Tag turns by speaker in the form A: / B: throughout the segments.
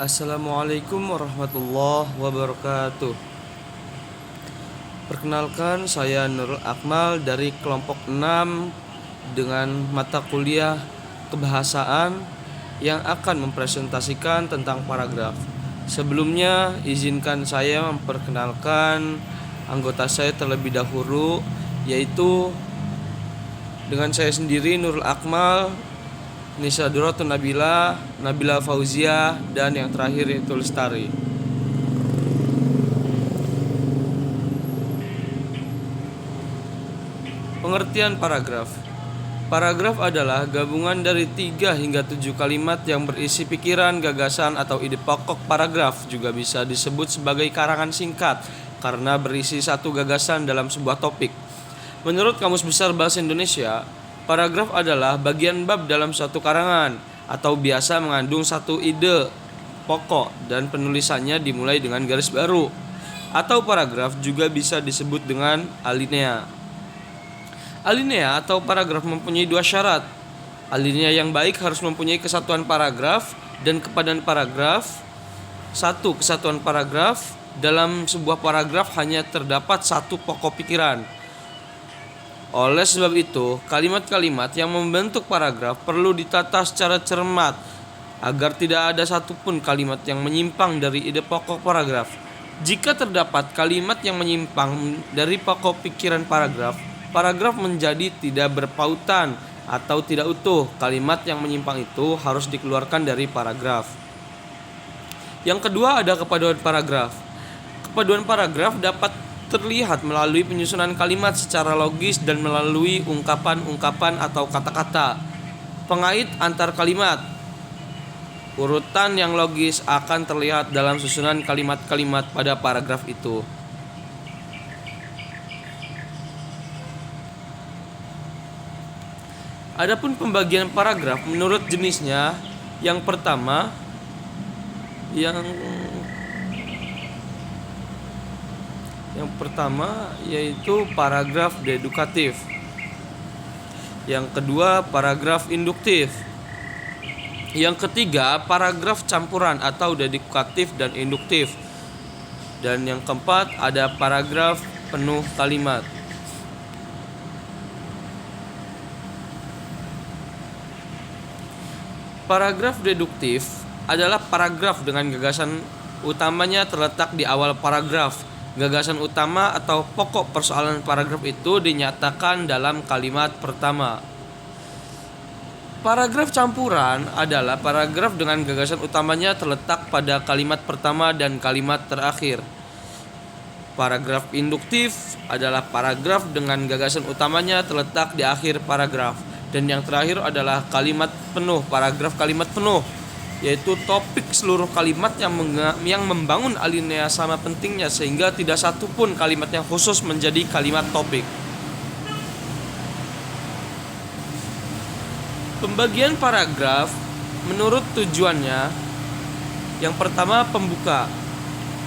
A: Assalamualaikum warahmatullahi wabarakatuh. Perkenalkan, saya Nurul Akmal dari kelompok 6 dengan mata kuliah kebahasaan yang akan mempresentasikan tentang paragraf. Sebelumnya, izinkan saya memperkenalkan anggota saya terlebih dahulu, yaitu dengan saya sendiri Nurul Akmal, Nisa Duratun Nabila, Nabila Fauzia, dan yang terakhir itu Lestari. Pengertian paragraf. Paragraf adalah gabungan dari 3 hingga 7 kalimat yang berisi pikiran, gagasan, atau ide pokok. Paragraf juga bisa disebut sebagai karangan singkat karena berisi satu gagasan dalam sebuah topik. Menurut Kamus Besar Bahasa Indonesia, paragraf adalah bagian bab dalam suatu karangan atau biasa mengandung satu ide pokok dan penulisannya dimulai dengan garis baru. Atau paragraf juga bisa disebut dengan alinea. Alinea atau paragraf mempunyai 2 syarat. Alinea yang baik harus mempunyai kesatuan paragraf dan kepadan paragraf. 1. Kesatuan paragraf. Dalam sebuah paragraf hanya terdapat satu pokok pikiran. Oleh sebab itu, kalimat-kalimat yang membentuk paragraf perlu ditata secara cermat agar tidak ada satupun kalimat yang menyimpang dari ide pokok paragraf. Jika terdapat kalimat yang menyimpang dari pokok pikiran paragraf, paragraf menjadi tidak berpautan atau tidak utuh. Kalimat yang menyimpang itu harus dikeluarkan dari paragraf. Yang kedua ada kepaduan paragraf. Kepaduan paragraf dapat terlihat melalui penyusunan kalimat secara logis dan melalui ungkapan-ungkapan atau kata-kata pengait antar kalimat. Urutan yang logis akan terlihat dalam susunan kalimat-kalimat pada paragraf itu. Adapun pembagian paragraf menurut jenisnya, yang pertama yaitu paragraf dedukatif. Yang kedua, paragraf induktif. Yang ketiga, paragraf campuran atau dedukatif dan induktif. Dan yang keempat, ada paragraf penuh kalimat. Paragraf deduktif adalah paragraf dengan gagasan utamanya terletak di awal paragraf. Gagasan utama atau pokok persoalan paragraf itu dinyatakan dalam kalimat pertama. Paragraf campuran adalah paragraf dengan gagasan utamanya terletak pada kalimat pertama dan kalimat terakhir. Paragraf induktif adalah paragraf dengan gagasan utamanya terletak di akhir paragraf. Dan yang terakhir adalah kalimat penuh, paragraf kalimat penuh, yaitu topik seluruh kalimat yang membangun alinea sama pentingnya sehingga tidak satu pun kalimat yang khusus menjadi kalimat topik. Pembagian paragraf menurut tujuannya. Yang pertama, pembuka.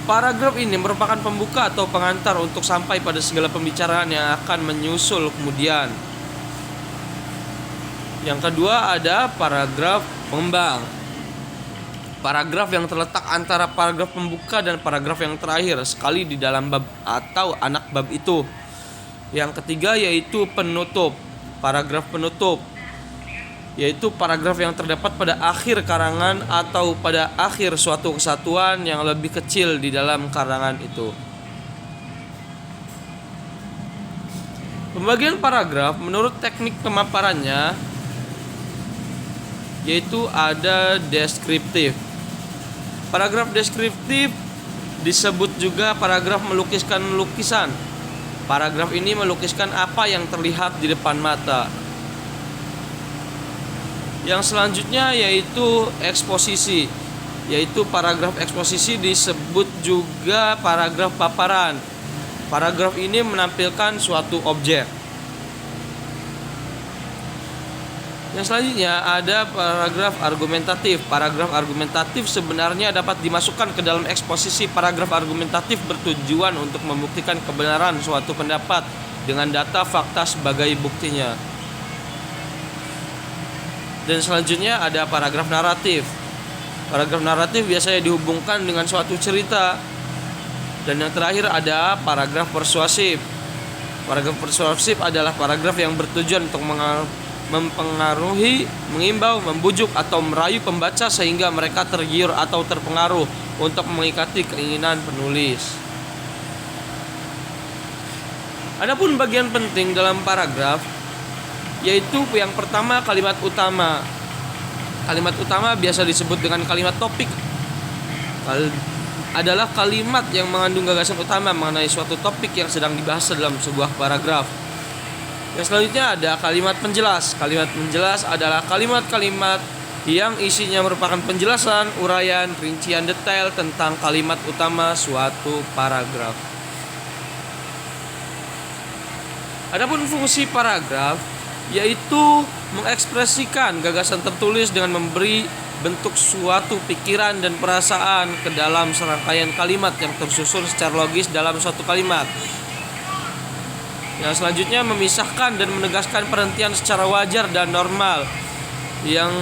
A: Paragraf ini merupakan pembuka atau pengantar untuk sampai pada segala pembicaraan yang akan menyusul kemudian. Yang kedua ada paragraf pengembang. Paragraf yang terletak antara paragraf pembuka dan paragraf yang terakhir sekali di dalam bab atau anak bab itu. Yang ketiga yaitu penutup. Paragraf penutup yaitu paragraf yang terdapat pada akhir karangan atau pada akhir suatu kesatuan yang lebih kecil di dalam karangan itu. Pembagian paragraf menurut teknik pemaparannya yaitu ada deskriptif. Paragraf deskriptif disebut juga paragraf melukiskan lukisan. Paragraf ini melukiskan apa yang terlihat di depan mata. Yang selanjutnya yaitu eksposisi. Yaitu paragraf eksposisi disebut juga paragraf paparan. Paragraf ini menampilkan suatu objek. Yang selanjutnya ada paragraf argumentatif. Paragraf argumentatif sebenarnya dapat dimasukkan ke dalam eksposisi. Paragraf argumentatif bertujuan untuk membuktikan kebenaran suatu pendapat dengan data fakta sebagai buktinya. Dan selanjutnya ada paragraf naratif. Paragraf naratif biasanya dihubungkan dengan suatu cerita. Dan yang terakhir ada paragraf persuasif. Paragraf persuasif adalah paragraf yang bertujuan untuk mempengaruhi, mengimbau, membujuk atau merayu pembaca sehingga mereka tergiur atau terpengaruh untuk mengikuti keinginan penulis. Adapun bagian penting dalam paragraf yaitu yang pertama kalimat utama. Kalimat utama biasa disebut dengan kalimat topik. Adalah kalimat yang mengandung gagasan utama mengenai suatu topik yang sedang dibahas dalam sebuah paragraf. Yang selanjutnya ada kalimat penjelas. Kalimat penjelas adalah kalimat-kalimat yang isinya merupakan penjelasan, uraian, rincian detail tentang kalimat utama suatu paragraf. Adapun fungsi paragraf yaitu mengekspresikan gagasan tertulis dengan memberi bentuk suatu pikiran dan perasaan ke dalam serangkaian kalimat yang tersusun secara logis dalam suatu kalimat. Yang selanjutnya memisahkan dan menegaskan pengertian secara wajar dan normal. Yang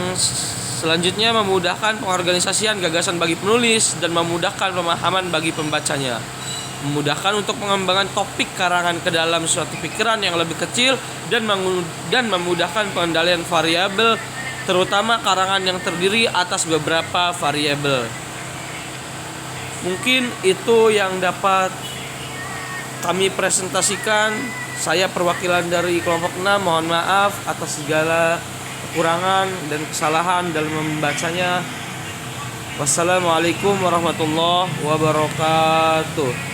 A: selanjutnya memudahkan pengorganisasian gagasan bagi penulis dan memudahkan pemahaman bagi pembacanya. Memudahkan untuk pengembangan topik karangan ke dalam suatu pikiran yang lebih kecil dan memudahkan pengendalian variabel, terutama karangan yang terdiri atas beberapa variabel. Mungkin itu yang dapat kami presentasikan. Saya perwakilan dari kelompok 6, mohon maaf atas segala kekurangan dan kesalahan dalam membacanya. Wassalamualaikum warahmatullahi wabarakatuh.